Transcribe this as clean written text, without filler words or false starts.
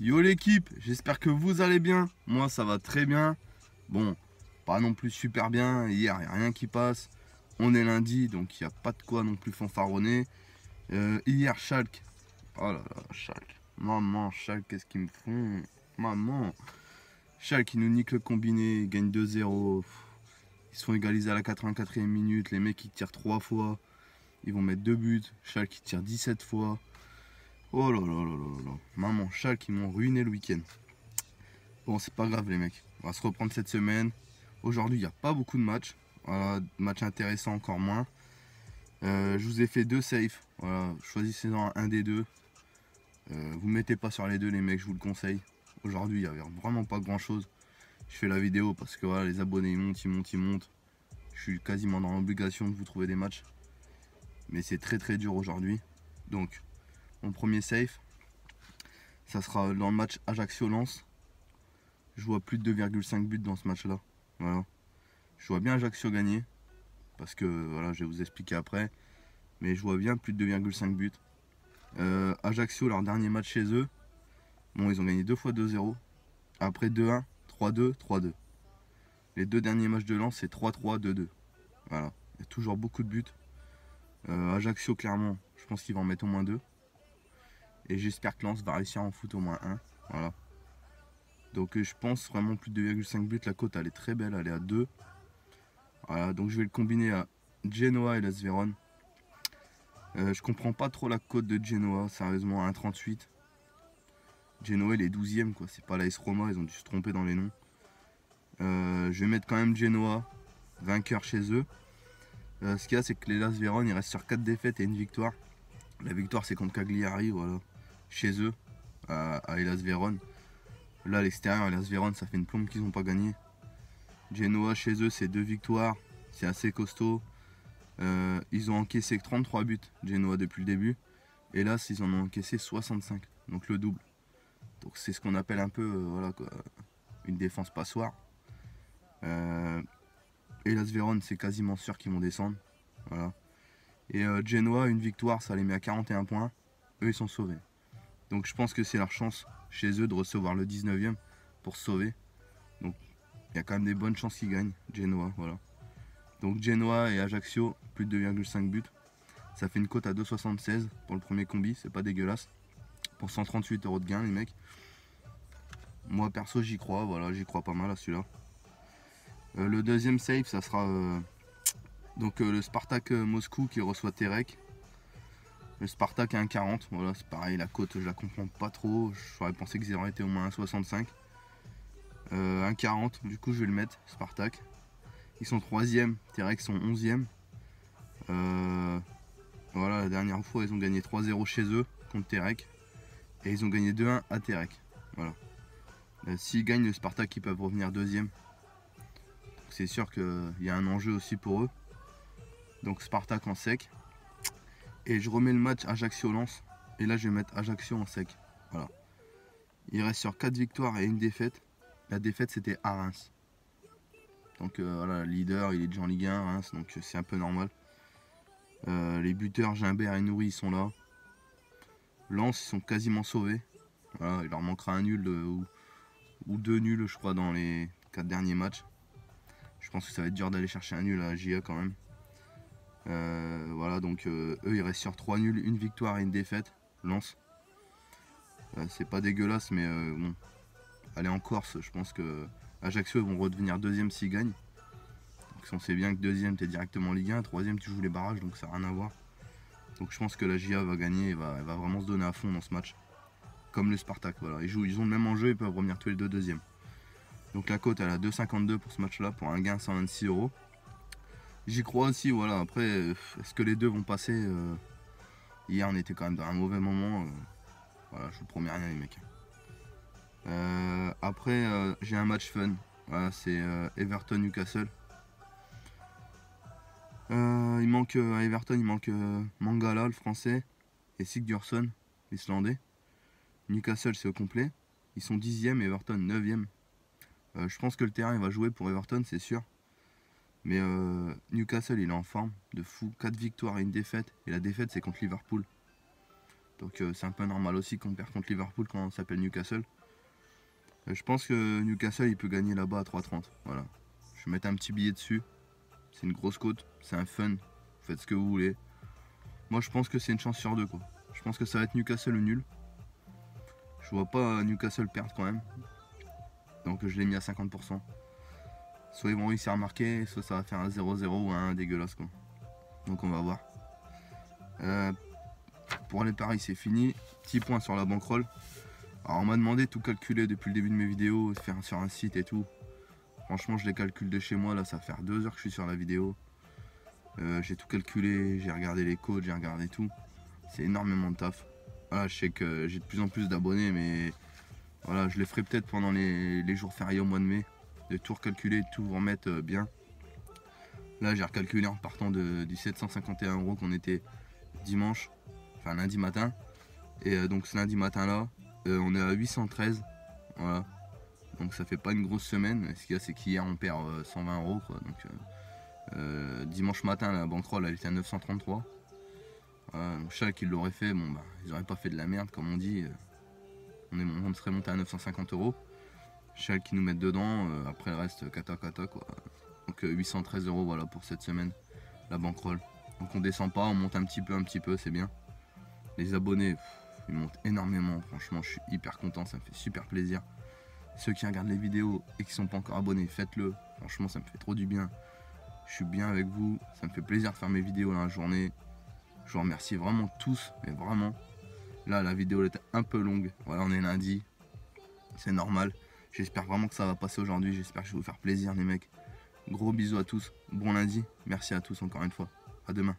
Yo l'équipe, j'espère que vous allez bien. Moi ça va très bien. Bon, pas non plus super bien. Hier, il n'y a rien qui passe. On est lundi, donc il n'y a pas de quoi non plus fanfaronner. Hier, Schalke. Oh là là, Schalke. Maman, Schalke, qu'est-ce qu'ils me font? Maman. Schalke, ils nous niquent le combiné. Ils gagnent 2-0. Ils se font égaliser à la 84e minute. Les mecs, ils tirent 3 fois. Ils vont mettre 2 buts. Schalke, ils tirent 17 fois. Oh là là là là là. Maman, Schalke, ils m'ont ruiné le week-end. Bon, c'est pas grave les mecs. On va se reprendre cette semaine. Aujourd'hui, il n'y a pas beaucoup de matchs. Voilà, match intéressant encore moins. Je vous ai fait 2 safe. Voilà, choisissez-en un des deux. Vous mettez pas sur les deux les mecs, je vous le conseille. Aujourd'hui, il n'y avait vraiment pas grand chose. Je fais la vidéo parce que voilà, les abonnés ils montent, ils montent, ils montent. Je suis quasiment dans l'obligation de vous trouver des matchs. Mais c'est très dur aujourd'hui. Donc, mon premier safe, ça sera dans le match Ajaccio-Lens. Je vois plus de 2,5 buts dans ce match-là. Voilà. Je vois bien Ajaccio gagner. Parce que voilà, je vais vous expliquer après. Mais je vois bien plus de 2,5 buts. Ajaccio, leur dernier match chez eux. Bon, ils ont gagné 2 fois 2-0. Après 2-1, 3-2, 3-2. Les deux derniers matchs de Lens, c'est 3-3, 2-2. Voilà. Il y a toujours beaucoup de buts. Ajaccio, clairement, je pense qu'il va en mettre au moins 2. Et j'espère que Lens va réussir à en foutre au moins 1. Voilà. Donc je pense vraiment plus de 2,5 buts. La cote elle est très belle, elle est à 2. Voilà, donc je vais le combiner à Genoa et Las Vérone. Je comprends pas trop la cote de Genoa, sérieusement, à 1,38. Genoa il est 12ème, quoi. C'est pas l'AS Roma, ils ont dû se tromper dans les noms. Je vais mettre quand même Genoa, vainqueur chez eux. Ce qu'il y a, c'est que les Las Vérone, ils restent sur 4 défaites et 1 victoire. La victoire, c'est contre Cagliari, voilà, chez eux, à Las Vérone. Là, à l'extérieur, à Las Vérone, ça fait une plombe qu'ils n'ont pas gagné. Genoa, chez eux, c'est 2 victoires. C'est assez costaud. Ils ont encaissé 33 buts, Genoa, depuis le début. Et là, ils en ont encaissé 65. Donc le double. Donc c'est ce qu'on appelle un peu voilà, quoi, une défense passoire. Et Las Vérone, c'est quasiment sûr qu'ils vont descendre. Voilà. Et Genoa, une victoire, ça les met à 41 points. Eux, ils sont sauvés. Donc je pense que c'est leur chance chez eux de recevoir le 19ème pour se sauver. Donc il y a quand même des bonnes chances qu'ils gagnent, Genoa. Voilà. Donc Genoa et Ajaccio, plus de 2,5 buts. Ça fait une cote à 2,76 pour le premier combi, c'est pas dégueulasse. Pour 138 € de gain, les mecs. Moi perso, j'y crois, voilà, j'y crois pas mal à celui-là. Le deuxième save, ça sera le Spartak Moscou qui reçoit Terek. Le Spartak à 1,40, voilà, c'est pareil, la cote je la comprends pas trop. J'aurais pensé qu'ils auraient été au moins 1,65. 1,40, du coup je vais le mettre, Spartak. Ils sont 3ème, Terek sont 11ème. Voilà, la dernière fois ils ont gagné 3-0 chez eux contre Terek. Et ils ont gagné 2-1 à Terek. Voilà. S'ils gagnent le Spartak, ils peuvent revenir deuxième. C'est sûr qu'il y a un enjeu aussi pour eux. Donc Spartak en sec. Et je remets le match Ajaccio-Lens. Et là je vais mettre Ajaccio en sec. Voilà. Il reste sur 4 victoires et 1 défaite. La défaite c'était à Reims. Donc voilà, le leader il est déjà en Ligue 1 Reims, donc c'est un peu normal. Les buteurs Gimbert et Nouri ils sont là. Lens ils sont quasiment sauvés. Voilà, il leur manquera un nul ou 2 nuls je crois dans les 4 derniers matchs. Je pense que ça va être dur d'aller chercher un nul à JA quand même. Voilà, donc eux ils restent sur 3 nuls, 1 victoire et 1 défaite. Lens. C'est pas dégueulasse, mais bon. Aller en Corse, je pense que Ajaccio vont redevenir deuxième s'ils gagnent. Donc on sait bien que deuxième t'es directement en Ligue 1, troisième tu joues les barrages, donc ça n'a rien à voir. Donc je pense que la JA va gagner et elle va vraiment se donner à fond dans ce match. Comme le Spartak, voilà. Ils ont le même enjeu, ils peuvent revenir tous les deux deuxième. Donc la cote elle a 2,52 pour ce match là, pour un gain 126 €. J'y crois aussi, voilà. Après, est-ce que les deux vont passer Hier on était quand même dans un mauvais moment. Voilà, je vous promets rien les mecs. Après j'ai un match fun. Voilà, c'est Everton-Newcastle. Il manque à Everton, il manque Mangala le français et Sigurdsson l'islandais. Newcastle c'est au complet. Ils sont 10ème et Everton 9ème. Je pense que le terrain il va jouer pour Everton, c'est sûr. Mais Newcastle il est en forme de fou. 4 victoires et 1 défaite. Et la défaite c'est contre Liverpool. Donc c'est un peu normal aussi qu'on perd contre Liverpool quand on s'appelle Newcastle. Je pense que Newcastle il peut gagner là-bas à 3,30. Voilà. Je vais mettre un petit billet dessus. C'est une grosse cote, c'est un fun. Faites ce que vous voulez. Moi je pense que c'est une chance sur deux quoi. Je pense que ça va être Newcastle ou nul. Je vois pas Newcastle perdre quand même. Donc je l'ai mis à 50%. Soit ils vont réussir à marquer, soit ça va faire un 0-0 ou un 1 dégueulasse quoi. Donc on va voir. Pour les paris c'est fini. Petit point sur la bankroll. Alors on m'a demandé de tout calculer depuis le début de mes vidéos, de faire sur un site et tout. Franchement je les calcule de chez moi, là ça va faire 2 heures que je suis sur la vidéo. J'ai tout calculé, j'ai regardé les codes, j'ai regardé tout. C'est énormément de taf. Voilà, je sais que j'ai de plus en plus d'abonnés, mais voilà, je les ferai peut-être pendant les jours fériés au mois de mai. De tout recalculer, de tout vous remettre bien. Là j'ai recalculé en partant du 751 € qu'on était dimanche, enfin lundi matin. Et donc ce lundi matin là, on est à 813. Voilà. Donc ça fait pas une grosse semaine. Ce qu'il y a c'est qu'hier on perd 120 € quoi. Donc dimanche matin la bankroll elle était à 933. Chaque qui l'aurait fait, bon bah ils auraient pas fait de la merde comme on dit. On serait monté à 950 €. Chaque qui nous mettent dedans, après le reste kata kata quoi. Donc 813 € voilà pour cette semaine la bankroll. Donc on descend pas, on monte un petit peu, c'est bien. Les abonnés, ils montent énormément, franchement je suis hyper content, ça me fait super plaisir. Ceux qui regardent les vidéos et qui sont pas encore abonnés, faites-le, franchement ça me fait trop du bien. Je suis bien avec vous, ça me fait plaisir de faire mes vidéos dans la journée. Je vous remercie vraiment tous, mais vraiment. Là la vidéo était un peu longue, voilà on est lundi, c'est normal. J'espère vraiment que ça va passer aujourd'hui, j'espère que je vais vous faire plaisir les mecs. Gros bisous à tous, bon lundi, merci à tous encore une fois, à demain.